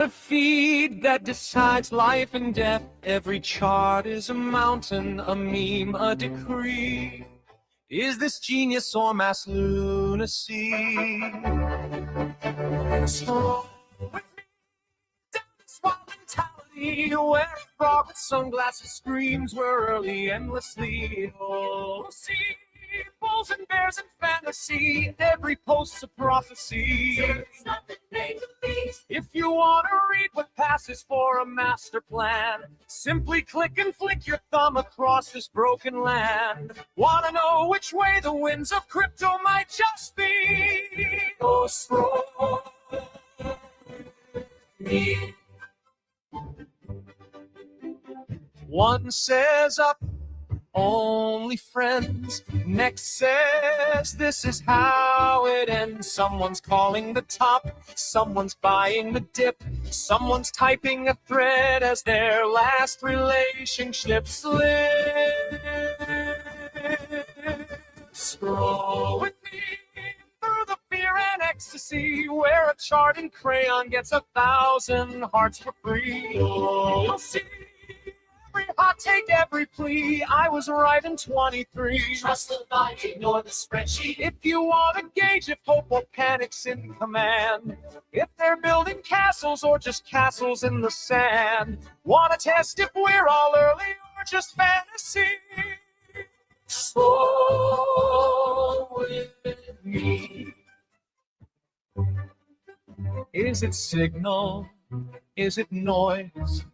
The feed that decides life and death. Every chart is a mountain, a meme, a decree. Is this genius or mass lunacy? Stroll with me down this wild mentality, where a frog with sunglasses screams we're early endlessly. Oh, see, bulls and bears and fantasy, every post's a prophecy. It's nothing made to be. If you want to read what passes for a master plan, simply click and flick your thumb across this broken land. Want to know which way the winds of crypto might just be? Go scroll me. One says up, only friends. Next says this is how it ends. Someone's calling the top, someone's buying the dip, someone's typing a thread as their last relationship slips. Scroll with me through the fear and ecstasy, where a chart in crayon gets 1,000 hearts for free. You'll see every hot take, every plea. I was right in 23. Trust the line, ignore the spreadsheet. If you want to gauge if hope or panic's in command, if they're building castles or just castles in the sand, want to test if we're all early or just fantasy? Slow with me. Is it signal? Is it noise?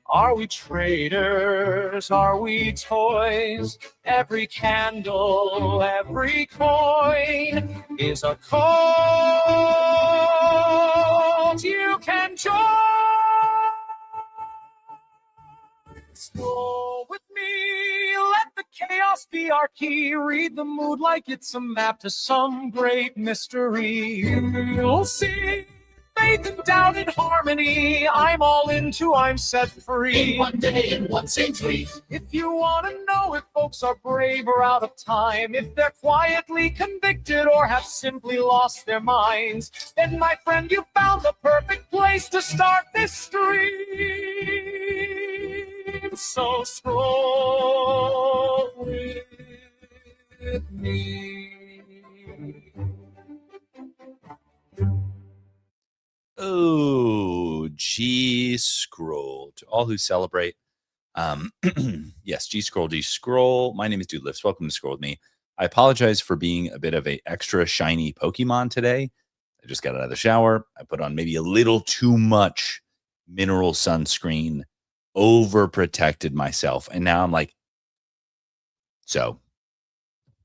Are we traitors? Are we toys? Every candle, every coin is a cult you can join. Scroll with me, let the chaos be our key. Read the mood like it's a map to some great mystery. You'll see faith and doubt and harmony. I'm all into, I'm set free. In one day, in one same tweet. If you want to know if folks are brave or out of time, if they're quietly convicted or have simply lost their minds, then my friend, you found the perfect place to start this stream. So scroll with me. Oh, G Scroll. To all who celebrate. Yes, G Scroll, G Scroll. My name is Dude Lifts. Welcome to Scroll with me. I apologize for being a bit of a extra shiny Pokemon today. I just got out of the shower. I put on maybe a little too much mineral sunscreen, overprotected myself, and now I'm like, so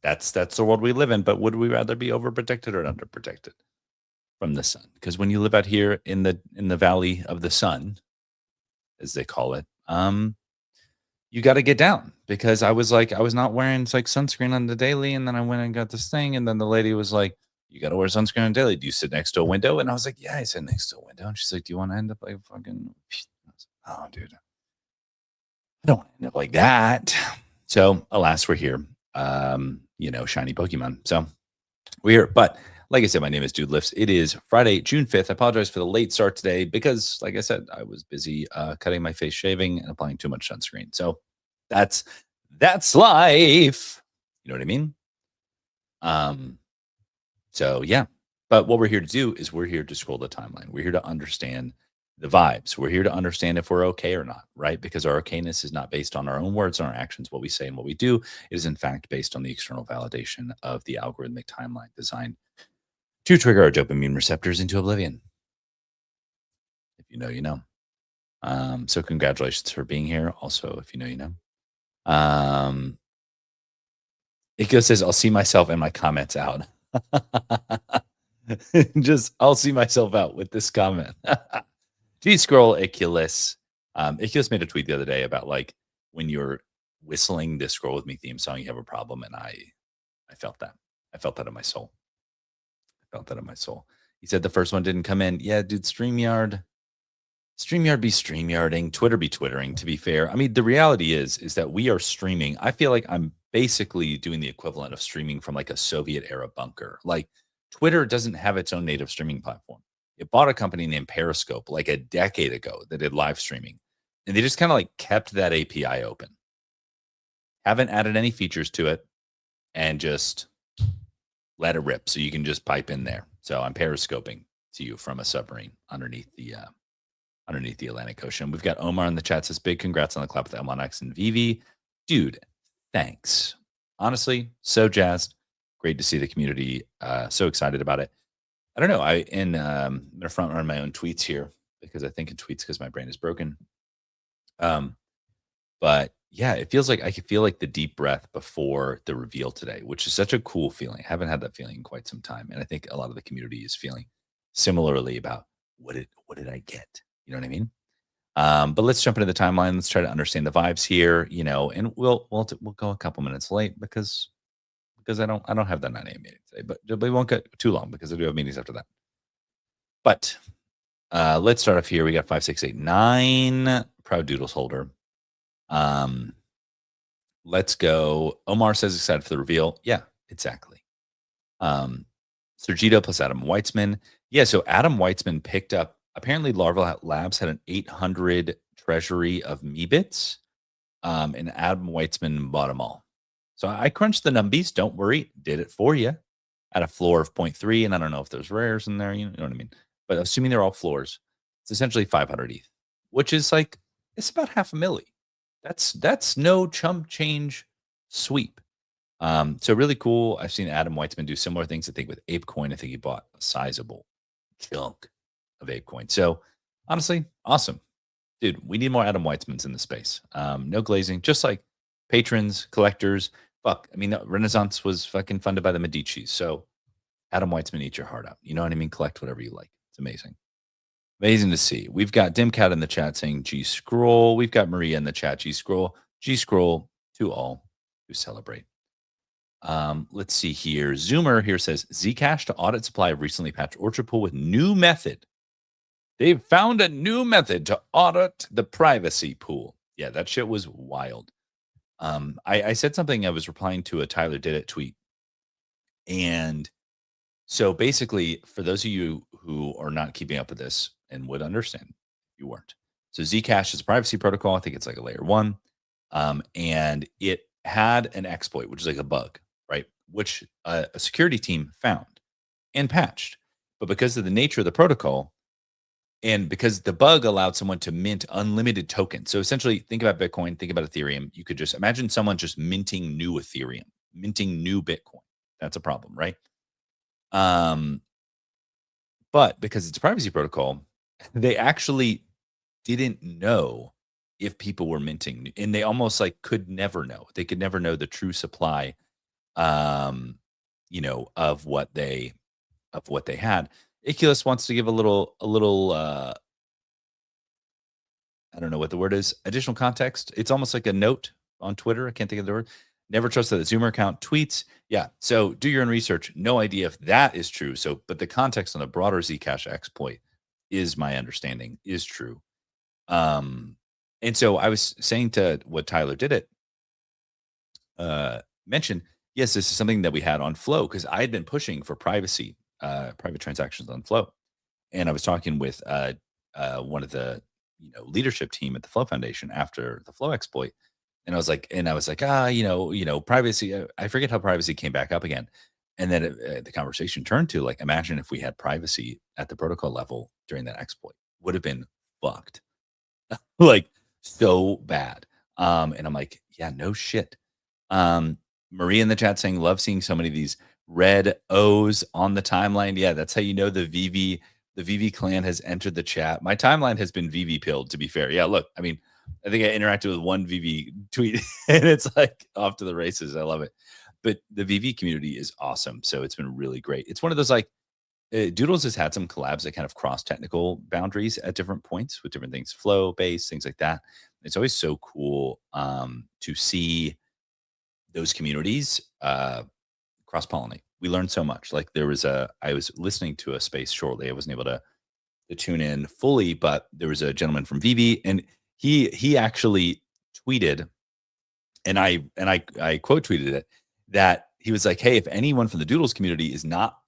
that's the world we live in. But would we rather be overprotected or underprotected from the sun? Because when you live out here in the valley of the sun, as they call it, you got to get down. Because I was not wearing like sunscreen on the daily, and then I went and got this thing, and then the lady was like, "You got to wear sunscreen on the daily. Do you sit next to a window?" And I was like, "Yeah, I sit next to a window." And she's like, "Do you want to end up like fucking?" Oh, dude, I don't want to end up like that. So, alas, we're here. Shiny Pokemon. So we're here, but. Like I said, my name is Dude Lifts. It is Friday, June 5th. I apologize for the late start today because, like I said, I was busy cutting my face, shaving, and applying too much sunscreen. So that's life. You know what I mean? So yeah. But what we're here to do is we're here to scroll the timeline. We're here to understand the vibes. We're here to understand if we're okay or not, right? Because our okayness is not based on our own words and our actions, what we say and what we do. It is, in fact, based on the external validation of the algorithmic timeline designed to trigger our dopamine receptors into oblivion. If you know, you know. So congratulations for being here. Also, if you know, you know. Iko says, I'll see myself in my comments out. I'll see myself out with this comment. G-Scroll Iculus. Iculus made a tweet the other day about like when you're whistling this Scroll With Me theme song, you have a problem. And I felt that. I felt that in my soul. He said the first one didn't come in. Yeah, dude, StreamYard be StreamYarding, Twitter be Twittering, to be fair. I mean, the reality is that we are streaming. I feel like I'm basically doing the equivalent of streaming from like a Soviet era bunker. Like Twitter doesn't have its own native streaming platform. It bought a company named Periscope like a decade ago that did live streaming. And they just kind of like kept that API open. Haven't added any features to it and just let it rip. So you can just pipe in there. So I'm periscoping to you from a submarine underneath the Atlantic Ocean. We've got Omar in the chat says, big congrats on the clap with M1X and VV. Dude, thanks. Honestly, so jazzed. Great to see the community. So excited about it. I don't know. I'm going to front run my own tweets here because I think in tweets because my brain is broken. But yeah, it feels like I could feel like the deep breath before the reveal today, which is such a cool feeling. I haven't had that feeling in quite some time. And I think a lot of the community is feeling similarly about what did I get? You know what I mean? But let's jump into the timeline. Let's try to understand the vibes here, and we'll go a couple minutes late because I don't have that 9 a.m. meeting today, but we won't get too long because I do have meetings after that. But let's start off here. We got 5, 6, 8, 9 proud doodles holder. Let's go. Omar says excited for the reveal. Yeah, exactly. Sergito plus Adam Weitzman. Yeah, so Adam Weitzman picked up, apparently Larval Labs had an 800 treasury of Meebits, and Adam Weitzman bought them all. So I crunched the numbies. Don't worry, did it for you at a floor of 0.3, and I don't know if there's rares in there. You know what I mean? But assuming they're all floors, it's essentially 500 ETH, which is like it's about half a milli. That's no chump change sweep. So really cool. I've seen Adam Weitzman do similar things. I think with ApeCoin, I think he bought a sizable chunk of ApeCoin. So honestly, awesome. Dude, we need more Adam Weitzmans in the space. No glazing, just like patrons, collectors. Fuck, I mean, Renaissance was fucking funded by the Medicis. So Adam Weitzman, eat your heart out. You know what I mean? Collect whatever you like. It's amazing. Amazing to see. We've got Dimcat in the chat saying G Scroll. We've got Maria in the chat. G Scroll to all who celebrate. Let's see here. Zoomer here says Zcash to audit supply of recently patched Orchard Pool with new method. They've found a new method to audit the privacy pool. Yeah, that shit was wild. I said something. I was replying to a Tyler Did It tweet. And so basically, for those of you who are not keeping up with this and would understand, you weren't. So Zcash is a privacy protocol. I think it's like a layer 1. And it had an exploit, which is like a bug, right? Which a security team found and patched. But because of the nature of the protocol, and because the bug allowed someone to mint unlimited tokens. So essentially, think about Bitcoin, think about Ethereum. You could just imagine someone just minting new Ethereum, minting new Bitcoin. That's a problem, right? But because it's a privacy protocol, they actually didn't know if people were minting, and they almost like could never know. They could never know the true supply, of what they had. Iculus wants to give a little I don't know what the word is, additional context. It's almost like a note on Twitter. I can't think of the word. Never trust that the Zoomer account tweets. Yeah. So do your own research. No idea if that is true. So, but the context on the broader Zcash exploit is my understanding is true. And so I was saying to what Tyler Did It mentioned, yes, this is something that we had on Flow because I had been pushing for privacy, private transactions on Flow. And I was talking with one of the leadership team at the Flow Foundation after the Flow exploit. And I was like, privacy. I forget how privacy came back up again. And then the conversation turned to like, imagine if we had privacy at the protocol level during that exploit, would have been fucked, like so bad. And I'm like, yeah, no shit. Maria in the chat saying, love seeing so many of these red O's on the timeline. Yeah, that's how you know the VV clan has entered the chat. My timeline has been VV pilled, to be fair. Yeah, look, I mean, I think I interacted with one VV tweet and it's like off to the races. I love it. But the VV community is awesome. So it's been really great. It's one of those like Doodles has had some collabs that kind of cross technical boundaries at different points with different things, flow based, things like that. It's always so cool to see those communities cross pollinate. We learned so much. Like I was listening to a space shortly. I wasn't able to tune in fully, but there was a gentleman from VV and he actually tweeted, and I quote tweeted it, that he was like, hey, if anyone from the Doodles community is not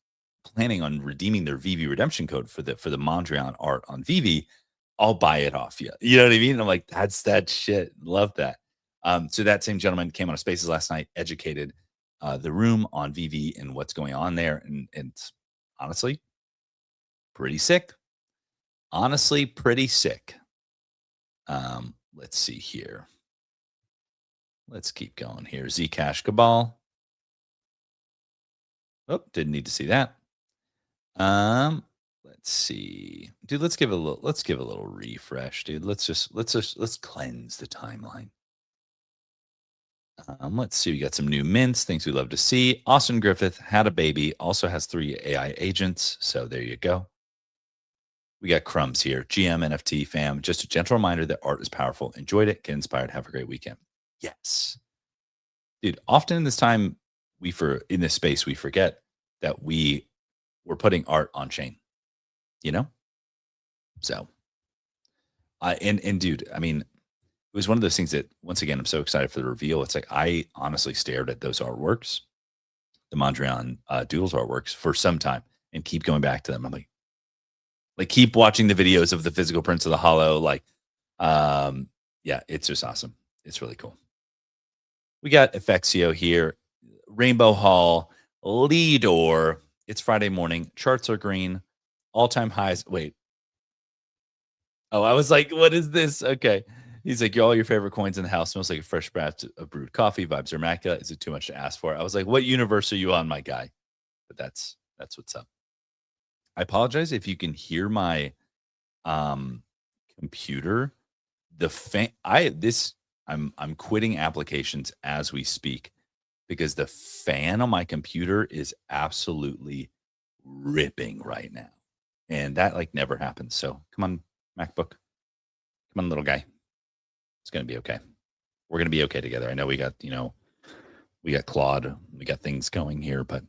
planning on redeeming their VV redemption code for the Mondrian art on VV, I'll buy it off you. You know what I mean? I'm like, that's that shit. Love that. So that same gentleman came on a Spaces last night, educated the room on VV and what's going on there, and it's honestly pretty sick. Honestly, pretty sick. Let's see here. Let's keep going here. Zcash Cabal. Oh, didn't need to see that. Let's see, dude. Let's give a little refresh, dude. Let's cleanse the timeline. Let's see. We got some new mints, things we love to see. Austin Griffith had a baby, also has 3 AI agents. So there you go. We got crumbs here. GM NFT fam. Just a gentle reminder that art is powerful. Enjoyed it. Get inspired. Have a great weekend. Yes, dude. Often in this time, in this space, we forget that we're putting art on chain. You know. So, and dude, I mean, it was one of those things that, once again, I'm so excited for the reveal. It's like I honestly stared at those artworks, the Mondrian Doodles artworks, for some time, and keep going back to them. I'm like keep watching the videos of the physical prints of the hollow. Yeah, it's just awesome. It's really cool. We got Effexio here, Rainbow Hall, Lidor. It's Friday morning. Charts are green. All-time highs. Wait. Oh, I was like, what is this? Okay. He's like, all your favorite coins in the house. Smells like a fresh batch of brewed coffee. Vibes are immaculate. Is it too much to ask for? I was like, what universe are you on, my guy? But that's what's up. I apologize if you can hear my computer. I'm quitting applications as we speak because the fan on my computer is absolutely ripping right now. And that never happens. So come on, MacBook. Come on, little guy. It's going to be okay. We're going to be okay together. I know we got Claude. We got things going here, but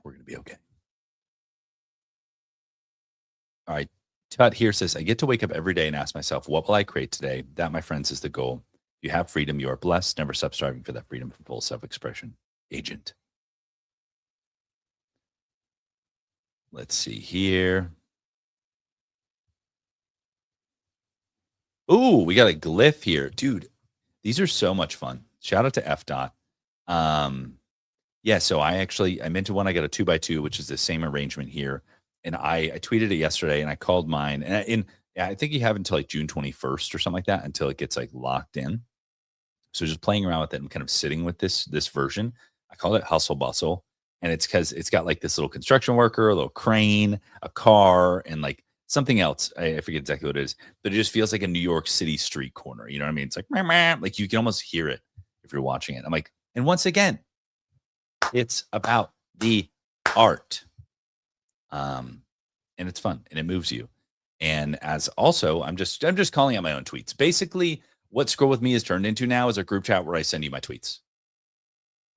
we're going to be okay. All right. Tut here says, I get to wake up every day and ask myself, what will I create today? That, my friends, is the goal. You have freedom. You are blessed. Never stop striving for that freedom for full self-expression. Agent. Let's see here. Ooh, we got a glyph here. Dude, these are so much fun. Shout out to F. Yeah, so I minted one. I got a 2x2, which is the same arrangement here. And I tweeted it yesterday and I called mine. And I think you have until June 21st or something like that until it gets locked in. So just playing around with it and kind of sitting with this version. I call it Hustle Bustle. And it's because it's got this little construction worker, a little crane, a car, and something else. I forget exactly what it is, but it just feels like a New York City street corner. You know what I mean? It's like you can almost hear it if you're watching it. I'm like, and once again, it's about the art. And it's fun and it moves you. And as also, I'm just calling out my own tweets. Basically, what Scroll With Me is turned into now is a group chat where I send you my tweets.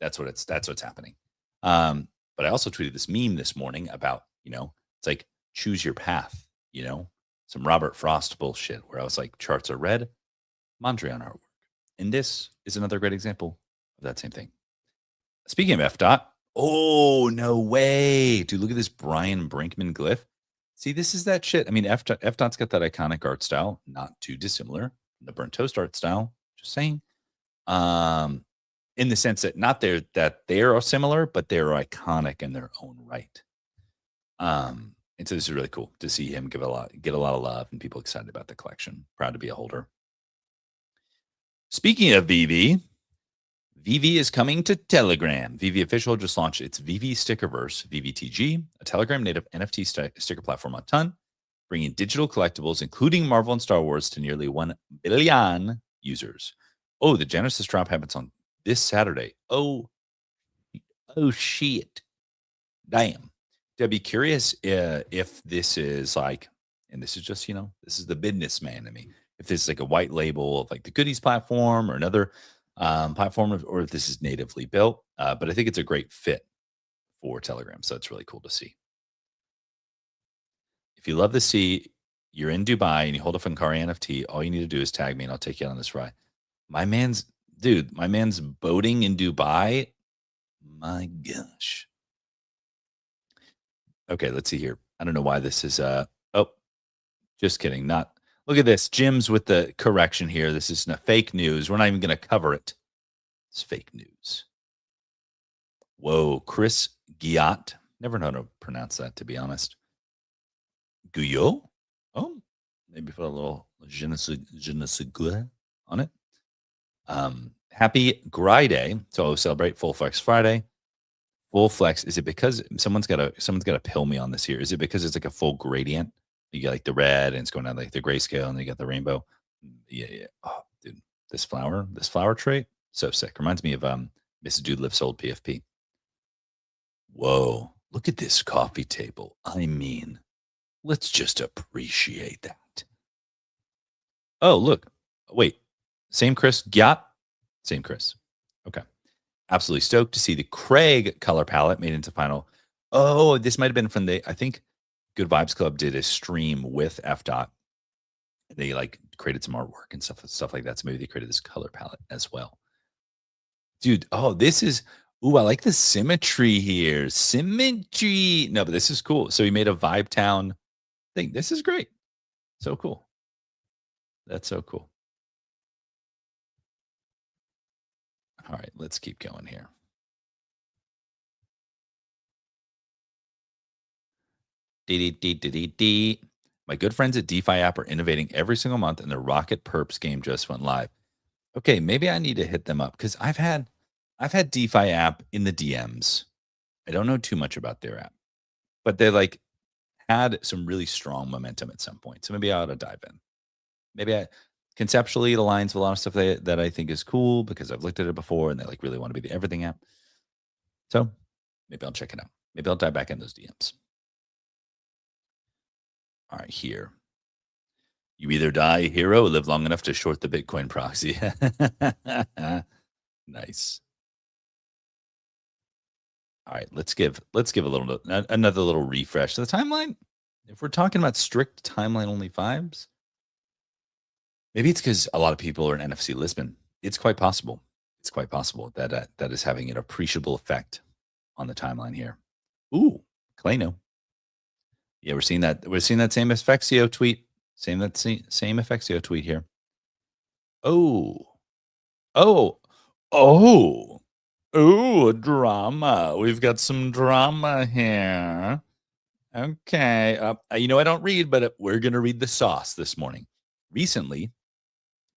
That's what's happening. But I also tweeted this meme this morning about, it's like choose your path, some Robert Frost bullshit where I was like, charts are red, Mondrian artwork. And this is another great example of that same thing. Speaking of F. Oh, no way. Dude, look at this Brian Brinkman glyph. See, this is that shit. I mean, F.'s got that iconic art style, not too dissimilar from the burnt toast art style. Just saying. In the sense that that they're similar, but they're iconic in their own right. And so this is really cool to see him get a lot of love and people excited about the collection. Proud to be a holder. Speaking of VV is coming to Telegram. VV Official just launched its VV Stickerverse, VVTG, a Telegram native NFT sticker platform on Ton, bringing digital collectibles, including Marvel and Star Wars, to nearly 1 billion users. Oh, the Genesis drop happens on this Saturday. Oh shit. Damn. I'd be curious if this is and this is just, this is the businessman in me. If this is a white label of the Goodies platform or another platform, or if this is natively built. But I think it's a great fit for Telegram. So it's really cool to see. If you love the sea, you're in Dubai and you hold a Funkari NFT, all you need to do is tag me and I'll take you on this ride. My man's boating in Dubai. My gosh. Okay, let's see here. I don't know why this is oh, just kidding. Not look at this. Jim's with the correction here. This is fake news. We're not even gonna cover it. It's fake news. Whoa, Chris Giat. Never know how to pronounce that, to be honest. Guyot? Oh, maybe put a little je ne sais quoi on it. Happy Gry Day. So celebrate Full Flex Friday. Full flex. Is it because someone's got to pill me on this here? Is it because it's like a full gradient? You got like the red and it's going down like the grayscale and you got the rainbow. Yeah, yeah. Oh, dude, this flower trait, so sick. Reminds me of Mrs. Doodlift's old PFP. Whoa, look at this coffee table. I mean, let's just appreciate that. Oh, look. Wait. Same Chris Gyat? Same Chris. Okay. Absolutely stoked to see the Craig color palette made into final. Oh, this might have been from I think Good Vibes Club did a stream with F Dot. They like created some artwork and stuff like that. So maybe they created this color palette as well. Dude, oh, this is ooh, I like the symmetry here. Symmetry. No, but this is cool. So he made a Vibe Town thing. This is great. So cool. That's so cool. All right, let's keep going here. My good friends at DeFi app are innovating every single month, and the Rocket Perps game just went live. Okay, maybe I need to hit them up because I've had DeFi app in the DMs. I don't know too much about their app, but they like had some really strong momentum at some point. So maybe I ought to dive in. Maybe conceptually it aligns with a lot of stuff that I think is cool because I've looked at it before and they like really want to be the everything app. So maybe I'll check it out. Maybe I'll dive back in those DMs. All right, here. You either die a hero or live long enough to short the Bitcoin proxy. Nice. All right, let's give another little refresh to the timeline. If we're talking about strict timeline only vibes, maybe it's because a lot of people are in NFC Lisbon. It's quite possible. It's quite possible that that is having an appreciable effect on the timeline here. Ooh, Klano. Yeah, we're seeing that. We're seeing that same Effexio tweet. Same Effexio tweet here. Oh, oh, oh, oh, drama. We've got some drama here. Okay. You know, I don't read, but we're going to read the sauce this morning. Recently,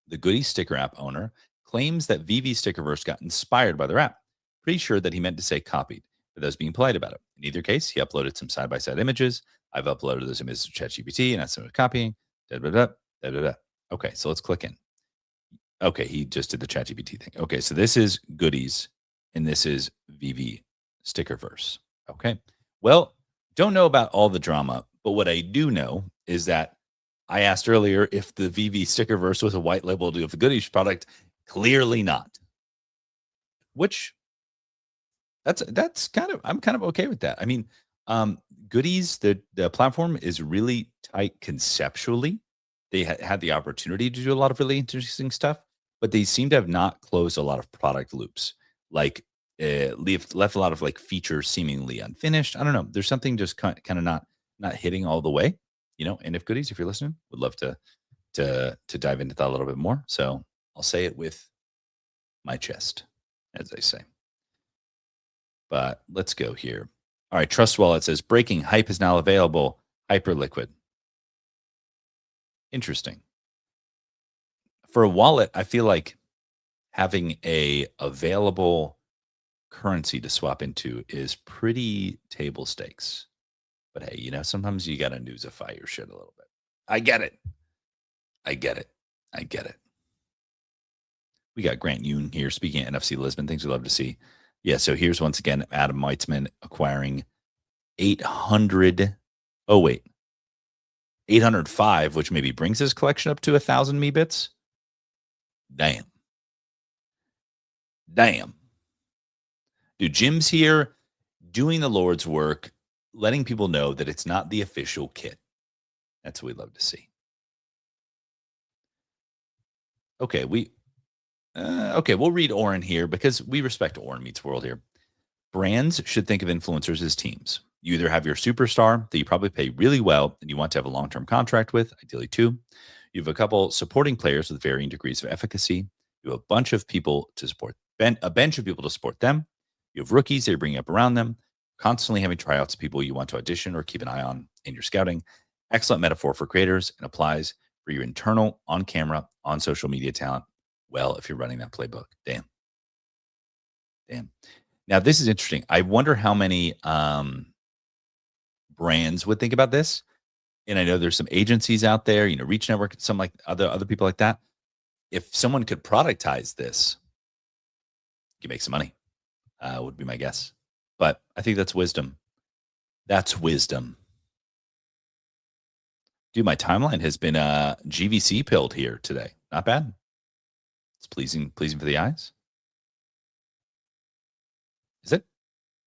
the Goody Sticker app owner claims that VV Stickerverse got inspired by their app. Pretty sure that he meant to say copied, but that was being polite about it. In either case, he uploaded some side-by-side images. I've uploaded those images to ChatGPT, and that's some copying. Okay, so let's click in. Okay, he just did the ChatGPT thing. Okay, so this is Goodies, and this is VV Stickerverse. Okay, well, don't know about all the drama, but what I do know is that I asked earlier if the VV Stickerverse was a white label of the Goodies product. Clearly not. Which that's kind of I'm kind of okay with that. I mean, Goodies, the platform is really tight conceptually. They had the opportunity to do a lot of really interesting stuff, but they seem to have not closed a lot of product loops. Like left a lot of like features seemingly unfinished. I don't know. There's something just kind of not hitting all the way, you know. And if Goodies, if you're listening, would love to dive into that a little bit more. So I'll say it with my chest, as they say. But let's go here. All right, Trust Wallet says breaking hype is now available. Hyperliquid. Interesting. For a wallet, I feel like having a available currency to swap into is pretty table stakes. But hey, you know, sometimes you got to newsify your shit a little bit. I get it. I get it. I get it. We got Grant Yoon here speaking at NFC Lisbon. Things we love to see. Yeah, so here's once again Adam Weitzman acquiring 800. Oh, wait. 805, which maybe brings his collection up to 1,000 me bits. Damn. Dude, Jim's here doing the Lord's work, letting people know that it's not the official kit. That's what we love to see. Okay, we'll read Oren here because we respect Oren Meets World here. Brands should think of influencers as teams. You either have your superstar that you probably pay really well and you want to have a long-term contract with, ideally 2. You have a couple supporting players with varying degrees of efficacy. You have a bunch of people to support, a bench of people to support them. You have rookies that you're bringing up around them, constantly having tryouts of people you want to audition or keep an eye on in your scouting. Excellent metaphor for creators and applies for your internal, on-camera, on social media talent. Well, if you're running that playbook. Damn. Now, this is interesting. I wonder how many brands would think about this. And I know there's some agencies out there, Reach Network, some like other people like that. If someone could productize this, you can make some money, would be my guess. But I think that's wisdom. That's wisdom. Dude, my timeline has been GVC pilled here today. Not bad. It's pleasing for the eyes. Is it?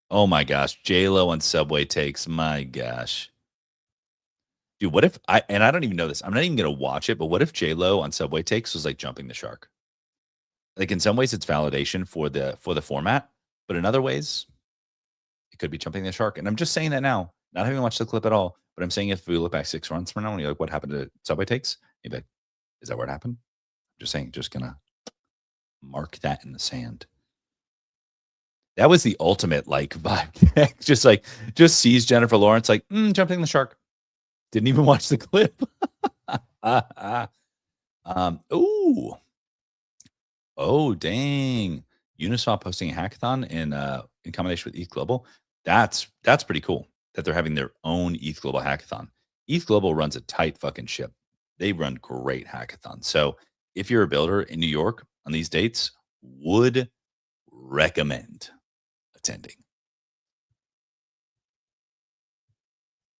Oh my gosh, J-Lo on Subway takes. My gosh. Dude, what if I don't even know this. I'm not even gonna watch it, but what if J-Lo on Subway takes was like jumping the shark? Like in some ways it's validation for the format, but in other ways, it could be jumping the shark. And I'm just saying that now, not having watched the clip at all, but I'm saying if we look back 6 months from now and you're like, what happened to Subway takes? You'd be like, is that where it happened? I'm just saying, just gonna mark that in the sand. That was the ultimate like vibe. just sees Jennifer Lawrence like jumping the shark. Didn't even watch the clip. Ooh. Oh, dang. Uniswap posting a hackathon in combination with ETH Global. That's pretty cool that they're having their own ETH Global hackathon. ETH Global runs a tight fucking ship. They run great hackathons. So if you're a builder in New York on these dates, would recommend attending.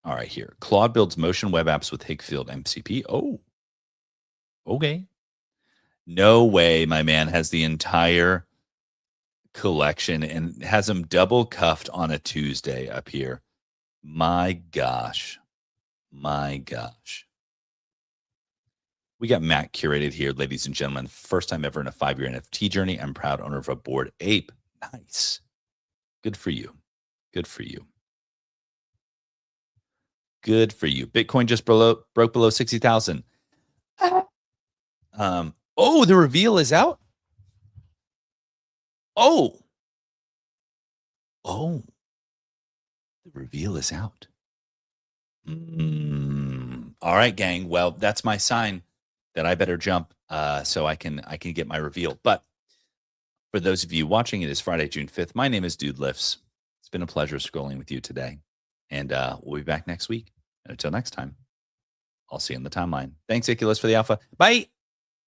All right, here. Claude builds motion web apps with Higfield MCP. Oh, okay. No way my man has the entire collection and has them double cuffed on a Tuesday up here. My gosh. My gosh. We got Matt curated here, ladies and gentlemen. First time ever in a 5-year NFT journey. I'm proud owner of a Bored Ape. Nice. Good for you. Good for you. Good for you. Bitcoin just broke below 60,000. Oh, the reveal is out. Oh, the reveal is out. All right, gang. Well, that's my sign that I better jump so I can get my reveal. But for those of you watching, it is Friday, June 5th. My name is Dude Lifts. It's been a pleasure scrolling with you today. And we'll be back next week. And until next time, I'll see you on the timeline. Thanks, Iculus, for the alpha. Bye.